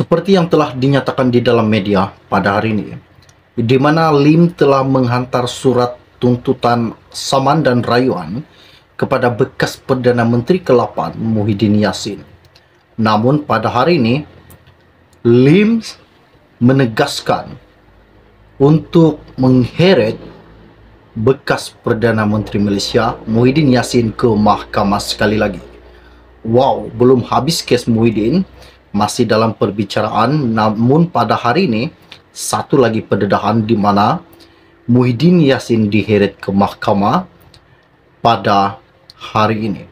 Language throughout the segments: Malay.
Seperti yang telah dinyatakan di dalam media pada hari ini, di mana Lim telah menghantar surat tuntutan saman dan rayuan kepada bekas Perdana Menteri ke-8 Muhyiddin Yassin. Namun pada hari ini, Lim menegaskan untuk mengheret bekas Perdana Menteri Malaysia Muhyiddin Yassin ke mahkamah sekali lagi. Wow, belum habis kes Muhyiddin, masih dalam perbicaraan, namun pada hari ini satu lagi pendedahan di mana Muhyiddin Yassin diheret ke mahkamah pada hari ini.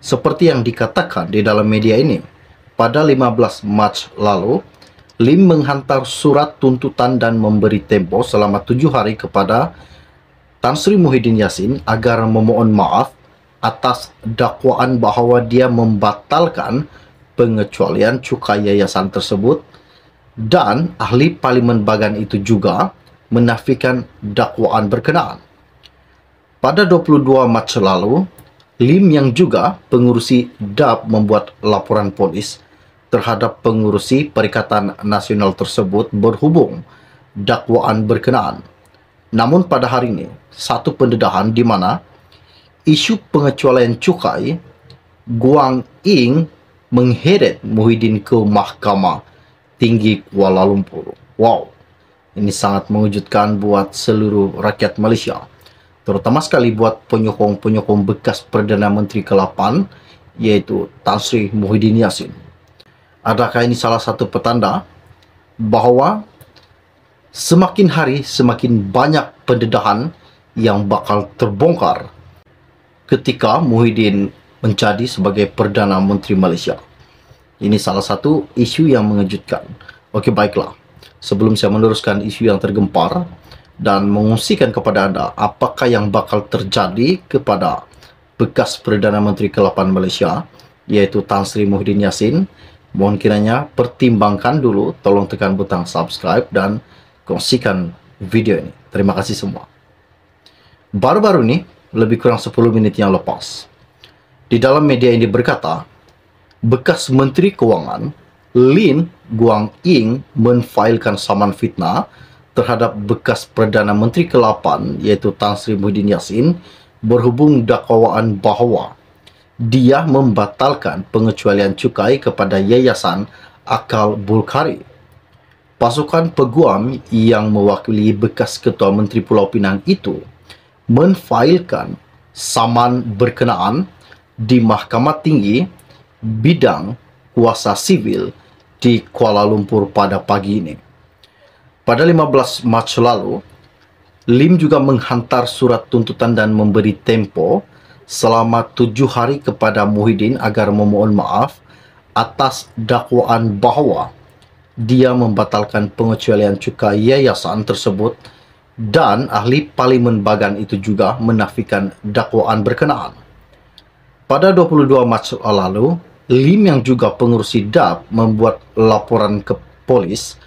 Seperti yang dikatakan di dalam media ini, pada 15 Mac lalu, Lim menghantar surat tuntutan dan memberi tempoh selama 7 hari kepada Tan Sri Muhyiddin Yassin agar memohon maaf atas dakwaan bahawa dia membatalkan pengecualian cukai yayasan tersebut, dan ahli Parlimen Bagan itu juga menafikan dakwaan berkenaan. Pada 22 Mac lalu, Lim yang juga pengurusi DAP membuat laporan polis terhadap pengurusi Perikatan Nasional tersebut berhubung dakwaan berkenaan. Namun pada hari ini, satu pendedahan di mana isu pengecualian cukai Guang Ing mengheret Muhyiddin ke Mahkamah Tinggi Kuala Lumpur. Wow, ini sangat mengejutkan buat seluruh rakyat Malaysia, terutama sekali buat penyokong-penyokong bekas Perdana Menteri ke-8, yaitu Tan Sri Muhyiddin Yassin. Adakah ini salah satu petanda bahawa semakin hari semakin banyak pendedahan yang bakal terbongkar ketika Muhyiddin menjadi sebagai Perdana Menteri Malaysia? Ini salah satu isu yang mengejutkan. Okey, baiklah. Sebelum saya meneruskan isu yang tergempar dan mengungsikan kepada anda apakah yang bakal terjadi kepada bekas Perdana Menteri ke-8 Malaysia, yaitu Tan Sri Muhyiddin Yassin, mohon kiranya pertimbangkan dulu, tolong tekan butang subscribe dan kongsikan video ini. Terima kasih semua. Baru-baru ini, lebih kurang 10 menit yang lepas, di dalam media ini berkata, bekas Menteri Kewangan Lin Guang Ing menfailkan saman fitnah terhadap bekas Perdana Menteri ke-8 yaitu Tan Sri Muhyiddin Yassin berhubung dakwaan bahawa dia membatalkan pengecualian cukai kepada Yayasan Akal Bulkhari. Pasukan peguam yang mewakili bekas Ketua Menteri Pulau Pinang itu menfailkan saman berkenaan di Mahkamah Tinggi Bidang Kuasa Sivil di Kuala Lumpur pada pagi ini. Pada 15 Mac lalu, Lim juga menghantar surat tuntutan dan memberi tempoh selama 7 hari kepada Muhyiddin agar memohon maaf atas dakwaan bahawa dia membatalkan pengecualian cukai yayasan tersebut, dan ahli Parlimen Bagan itu juga menafikan dakwaan berkenaan. Pada 22 Mac lalu, Lim yang juga pengurusi DAP membuat laporan ke polis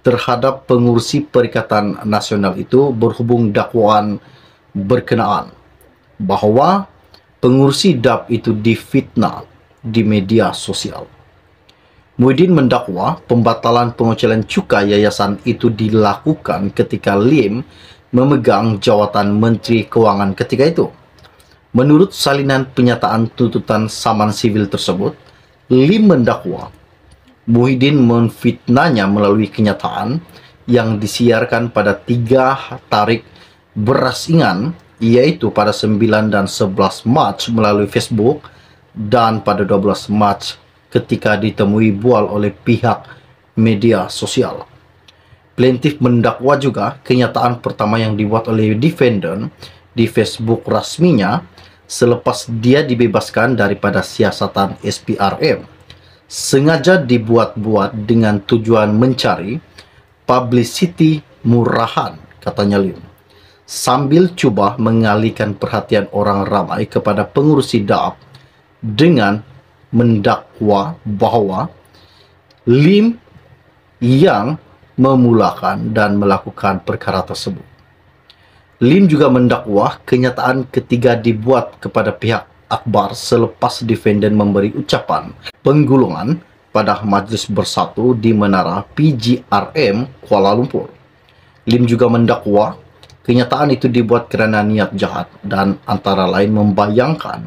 terhadap pengurusi Perikatan Nasional itu berhubung dakwaan berkenaan bahawa pengurusi DAP itu difitnah di media sosial. Muhyiddin mendakwa pembatalan pengecualian cukai yayasan itu dilakukan ketika Lim memegang jawatan Menteri Kewangan ketika itu. Menurut salinan penyataan tuntutan saman sivil tersebut, Lim mendakwa Muhyiddin memfitnahnya melalui kenyataan yang disiarkan pada 3 tarik berasingan, yaitu pada 9 dan 11 Mac melalui Facebook dan pada 12 Mac ketika ditemui bual oleh pihak media sosial. Plaintiff mendakwa juga kenyataan pertama yang dibuat oleh defendant di Facebook rasminya selepas dia dibebaskan daripada siasatan SPRM, sengaja dibuat-buat dengan tujuan mencari publicity murahan, katanya Lim, sambil cuba mengalihkan perhatian orang ramai kepada pengurusi DAP dengan mendakwa bahawa Lim yang memulakan dan melakukan perkara tersebut. Lim juga mendakwa kenyataan ketiga dibuat kepada pihak Akbar selepas defendant memberi ucapan penggulungan pada Majlis Bersatu di Menara PGRM Kuala Lumpur. Lim juga mendakwa kenyataan itu dibuat kerana niat jahat dan antara lain membayangkan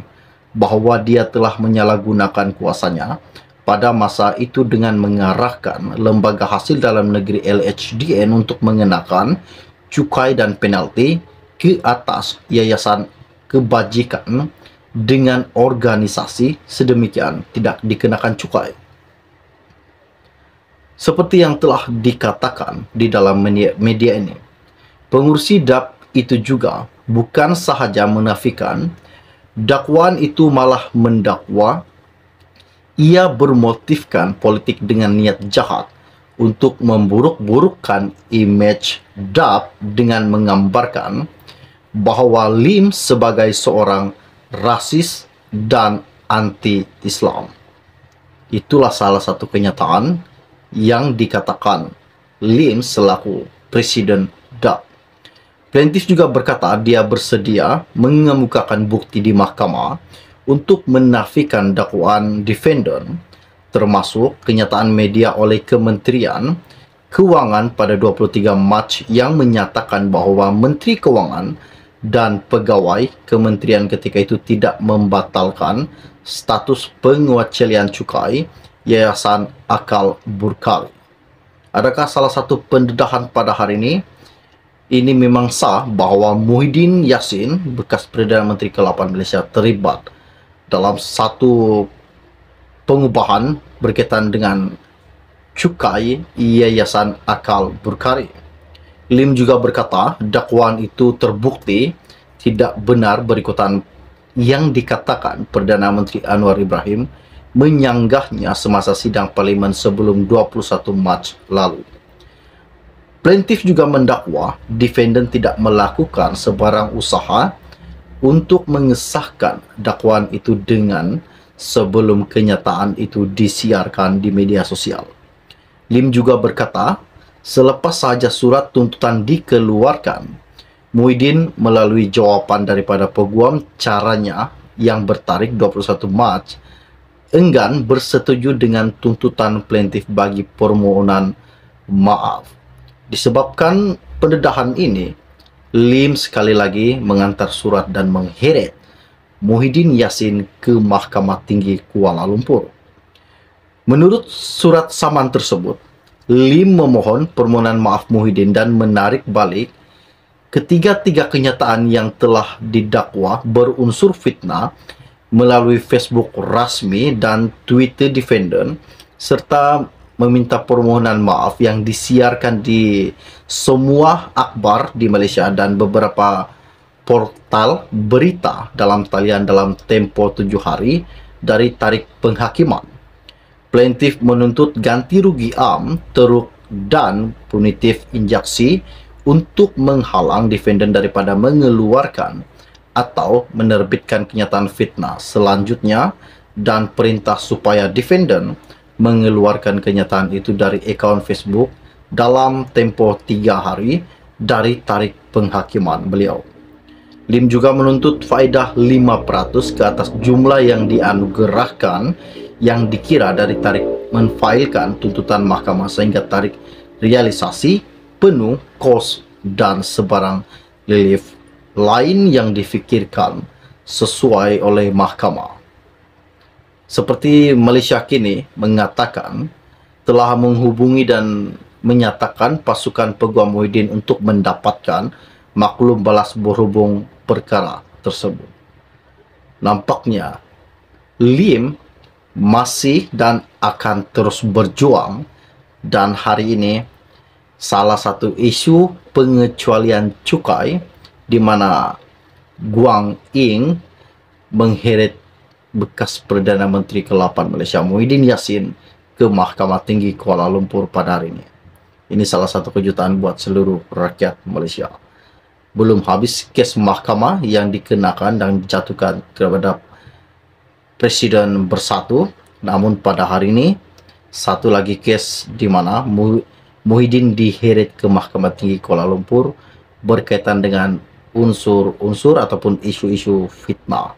bahawa dia telah menyalahgunakan kuasanya pada masa itu dengan mengarahkan Lembaga Hasil Dalam Negeri LHDN untuk mengenakan cukai dan penalti ke atas Yayasan Kebajikan dengan organisasi sedemikian tidak dikenakan cukai. Seperti yang telah dikatakan di dalam media ini, pengurusi DAP itu juga bukan sahaja menafikan, dakwaan itu malah mendakwa ia bermotifkan politik dengan niat jahat untuk memburuk-burukkan imej DAP dengan menggambarkan bahawa Lim sebagai seorang rasis dan anti-Islam. Itulah salah satu kenyataan yang dikatakan Lim selaku Presiden DAP. Plaintiff juga berkata dia bersedia mengemukakan bukti di mahkamah untuk menafikan dakwaan defendant, termasuk kenyataan media oleh Kementerian Kewangan pada 23 Mac yang menyatakan bahawa Menteri Kewangan dan pegawai kementerian ketika itu tidak membatalkan status pengecualian cukai Yayasan Akal Burkali. Adakah salah satu pendedahan pada hari ini memang sah bahawa Muhyiddin Yassin, bekas Perdana Menteri ke-8 Malaysia, terlibat dalam satu pengubahan berkaitan dengan cukai Yayasan Akal Burkali. Lim juga berkata dakwaan itu terbukti tidak benar berikutan yang dikatakan Perdana Menteri Anwar Ibrahim menyanggahnya semasa sidang parlimen sebelum 21 Mac lalu. Plaintiff juga mendakwa defendant tidak melakukan sebarang usaha untuk mengesahkan dakwaan itu dengan sebelum kenyataan itu disiarkan di media sosial. Lim juga berkata, selepas sahaja surat tuntutan dikeluarkan, Muhyiddin melalui jawapan daripada peguam caranya yang bertarikh 21 Mac enggan bersetuju dengan tuntutan plaintiff bagi permohonan maaf. Disebabkan pendedahan ini, Lim sekali lagi mengantar surat dan mengheret Muhyiddin Yassin ke Mahkamah Tinggi Kuala Lumpur. Menurut surat saman tersebut, Lim memohon permohonan maaf Muhyiddin dan menarik balik ketiga-tiga kenyataan yang telah didakwa berunsur fitnah melalui Facebook rasmi dan Twitter defendant, serta meminta permohonan maaf yang disiarkan di semua akhbar di Malaysia dan beberapa portal berita dalam talian dalam tempoh 7 hari dari tarikh penghakiman. Plaintiff menuntut ganti rugi am, teruk dan punitif injaksi untuk menghalang defendant daripada mengeluarkan atau menerbitkan kenyataan fitnah selanjutnya dan perintah supaya defendant mengeluarkan kenyataan itu dari akaun Facebook dalam tempoh 3 hari dari tarikh penghakiman beliau. Lim juga menuntut faedah 5% ke atas jumlah yang dianugerahkan yang dikira dari tarikh menfailkan tuntutan mahkamah sehingga tarikh realisasi penuh kos dan sebarang relief lain yang difikirkan sesuai oleh mahkamah. Seperti Malaysia kini mengatakan telah menghubungi dan menyatakan pasukan peguam Muhyiddin untuk mendapatkan maklum balas berhubung perkara tersebut. Nampaknya Lim masih dan akan terus berjuang, dan hari ini salah satu isu pengecualian cukai di mana Guang Ing mengheret bekas Perdana Menteri ke-8 Malaysia Muhyiddin Yassin ke Mahkamah Tinggi Kuala Lumpur pada hari ini. Ini salah satu kejutan buat seluruh rakyat Malaysia. Belum habis kes mahkamah yang dikenakan dan dijatuhkan kepada Presiden Bersatu, namun pada hari ini satu lagi kes di mana Muhyiddin diheret ke Mahkamah Tinggi Kuala Lumpur berkaitan dengan unsur-unsur ataupun isu-isu fitnah.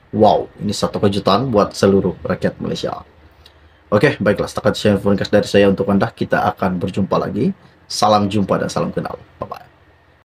Wow, ini satu kejutan buat seluruh rakyat Malaysia. Oke, baiklah, setakat share dari saya untuk Anda. Kita akan berjumpa lagi. Salam jumpa dan salam kenal.